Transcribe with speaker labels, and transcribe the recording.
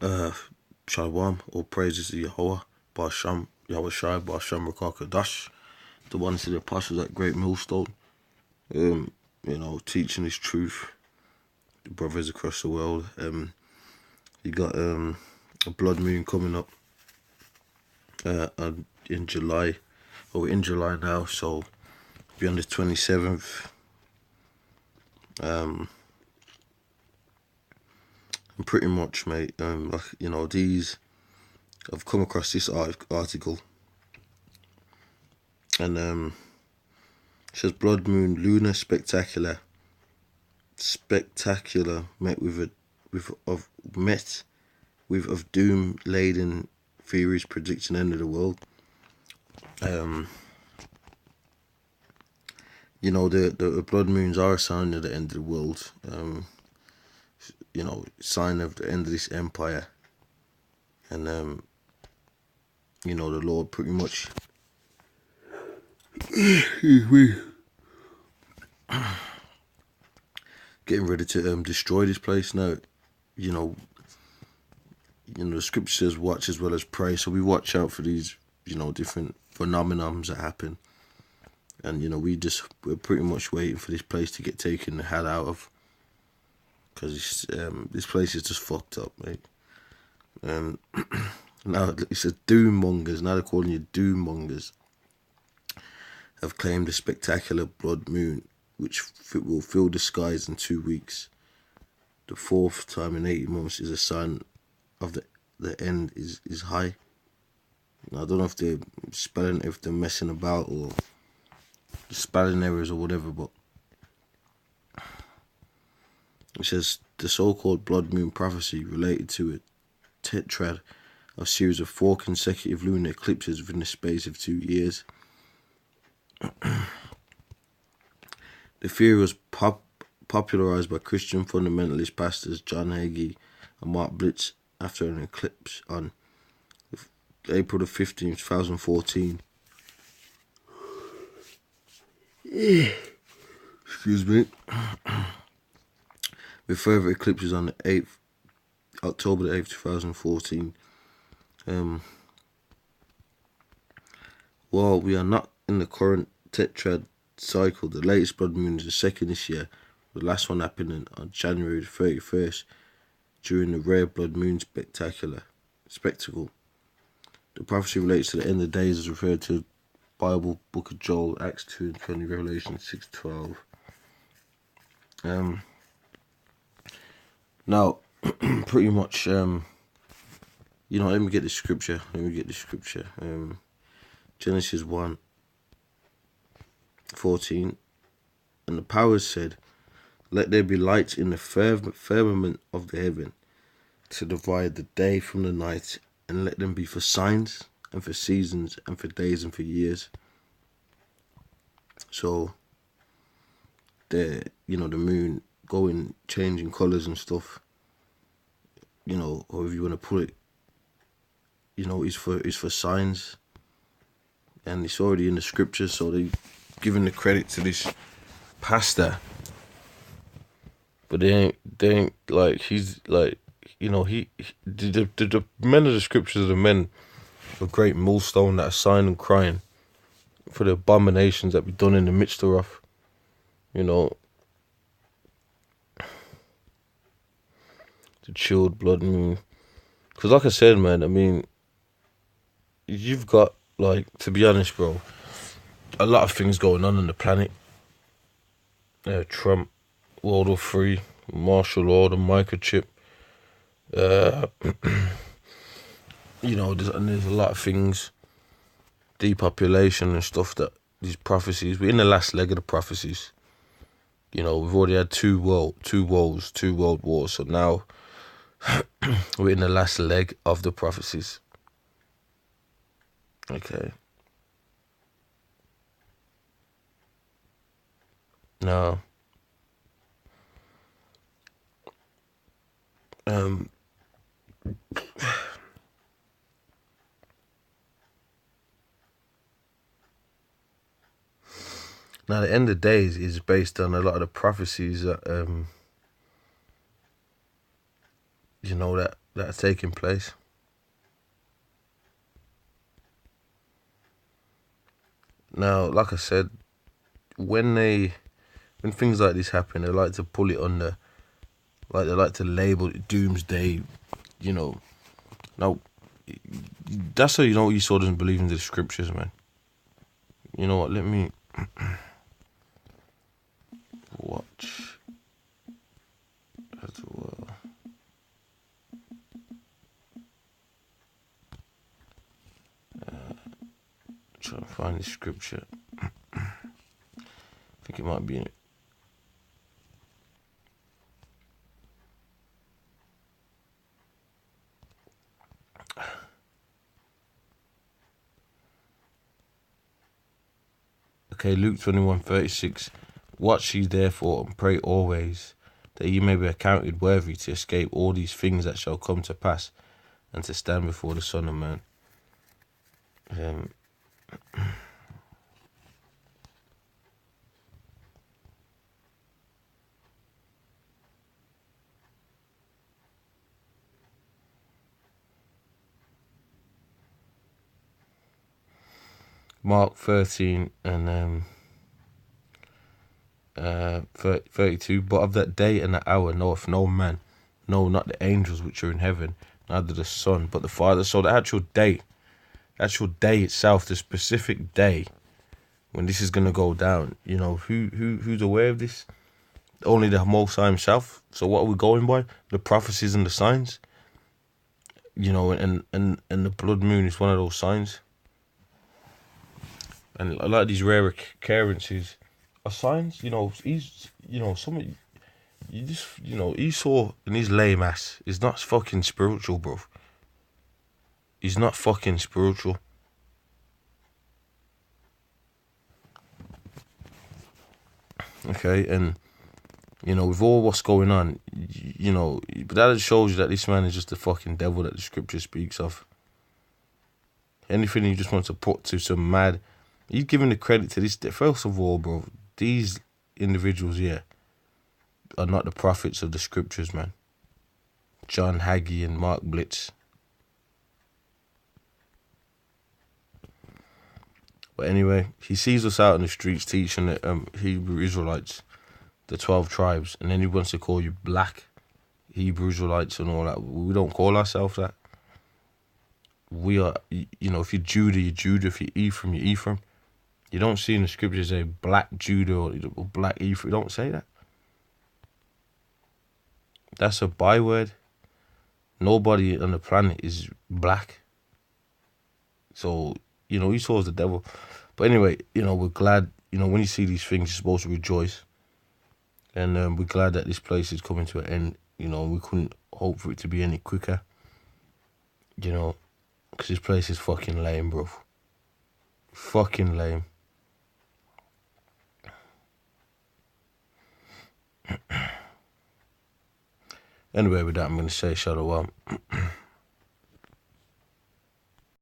Speaker 1: Shalom, all praises to Yahweh, Basham, Yahweh Shai, Basham Rakakadash, the ones to the apostles at GreatMillStone, you know, teaching his truth, the brothers across the world. You got a blood moon coming up in July, or we're in July now, so be on the 27th. And pretty much, mate, you know, I've come across this article, and it says blood moon lunar spectacular met with of doom laden theories predicting the end of the world. You know, the blood moons are a sign of the end of the world. You know, sign of the end of this empire. And you know, the Lord pretty much getting ready to destroy this place now. You know, the scripture says watch as well as pray, so we watch out for these, you know, different phenomenons that happen. And you know, we're pretty much waiting for this place to get taken the hell out of, because this place is just fucked up, mate. Now it says doom mongers, now they're calling you doom mongers, have claimed a spectacular blood moon which will fill the skies in 2 weeks. The fourth time in 80 months is a sign of the end is high. Now, I don't know if they're spelling, if they're messing about, or spelling errors or whatever, but it says the so-called blood moon prophecy related to a tetrad, a series of 4 consecutive lunar eclipses within the space of 2 years. The theory was popularized by Christian fundamentalist pastors John Hagee and Mark Blitz after an eclipse on April the 15th, 2014. Excuse me. With further eclipses on the 8th, October the 8th, 2014. While we are not in the current tetrad cycle, the latest blood moon is the second this year, the last one happening on January the 31st during the rare blood moon spectacle. The prophecy relates to the end of days as referred to Bible, Book of Joel, Acts 2 and 20, Revelation 6:12. Now, pretty much, you know, let me get the scripture. Genesis 1:14, and the powers said, let there be lights in the firmament of the heaven to divide the day from the night, and let them be for signs and for seasons and for days and for years. So the moon going changing colours and stuff, you know, or if you want to put it, you know, is for signs, and it's already in the scriptures. So they giving the credit to this pastor, but they ain't like, he's like, you know, the men of the scriptures are the men of GreatMillStone that are sighing and crying for the abominations that be done in the midst of, you know, the chilled blood moon. Because like I said, man, I mean, you've got, like, to be honest, bro, a lot of things going on the planet. Trump, World War III, martial law, the microchip. You know, there's a lot of things, depopulation and stuff, that these prophecies, we're in the last leg of the prophecies. You know, we've already had two world wars, so now we're in the last leg of the prophecies. Okay. Now, now the end of days is based on a lot of the prophecies that you know, that that are taking place. Now, like I said, when things like this happen, they like to pull it under, like they like to label it doomsday, you know. Now, that's how you know Esau doesn't believe in the scriptures, man. You know what, let me watch as well. Trying to find the scripture. I think it might be in it. Okay, Luke 21:36. Watch ye therefore and pray always, that ye may be accounted worthy to escape all these things that shall come to pass, and to stand before the Son of Man. Mark 13 and 32. But of that day and that hour knoweth no man, no, not the angels which are in heaven, neither the Son, but the Father. So the actual day itself, the specific day when this is gonna go down, you know, who's aware of this? Only the Most High Himself. So what are we going by? The prophecies and the signs. You know, and the blood moon is one of those signs. And a lot of these rare occurrences are signs. You know, Esau and his lame ass is not fucking spiritual, bro. He's not fucking spiritual. Okay, and you know, with all what's going on, you know, but that shows you that this man is just the fucking devil that the scripture speaks of. Anything he just wants to put to some mad. He's giving the credit to this. First of all, bro, these individuals here are not the prophets of the scriptures, man. John Hagee and Mark Blitz. But anyway, he sees us out in the streets teaching the Hebrew Israelites, the 12 tribes, and then he wants to call you black Hebrew Israelites and all that. We don't call ourselves that. We are, you know, if you're Judah, you're Judah. If you're Ephraim, you're Ephraim. You don't see in the scriptures a black Judah or black Ephraim. You don't say that. That's a byword. Nobody on the planet is black. So, you know, Esau is the devil. But anyway, you know, we're glad, you know, when you see these things, you're supposed to rejoice. And we're glad that this place is coming to an end. You know, we couldn't hope for it to be any quicker. You know, because this place is fucking lame, bro. Fucking lame. Anyway, with that, I'm going to say shalom.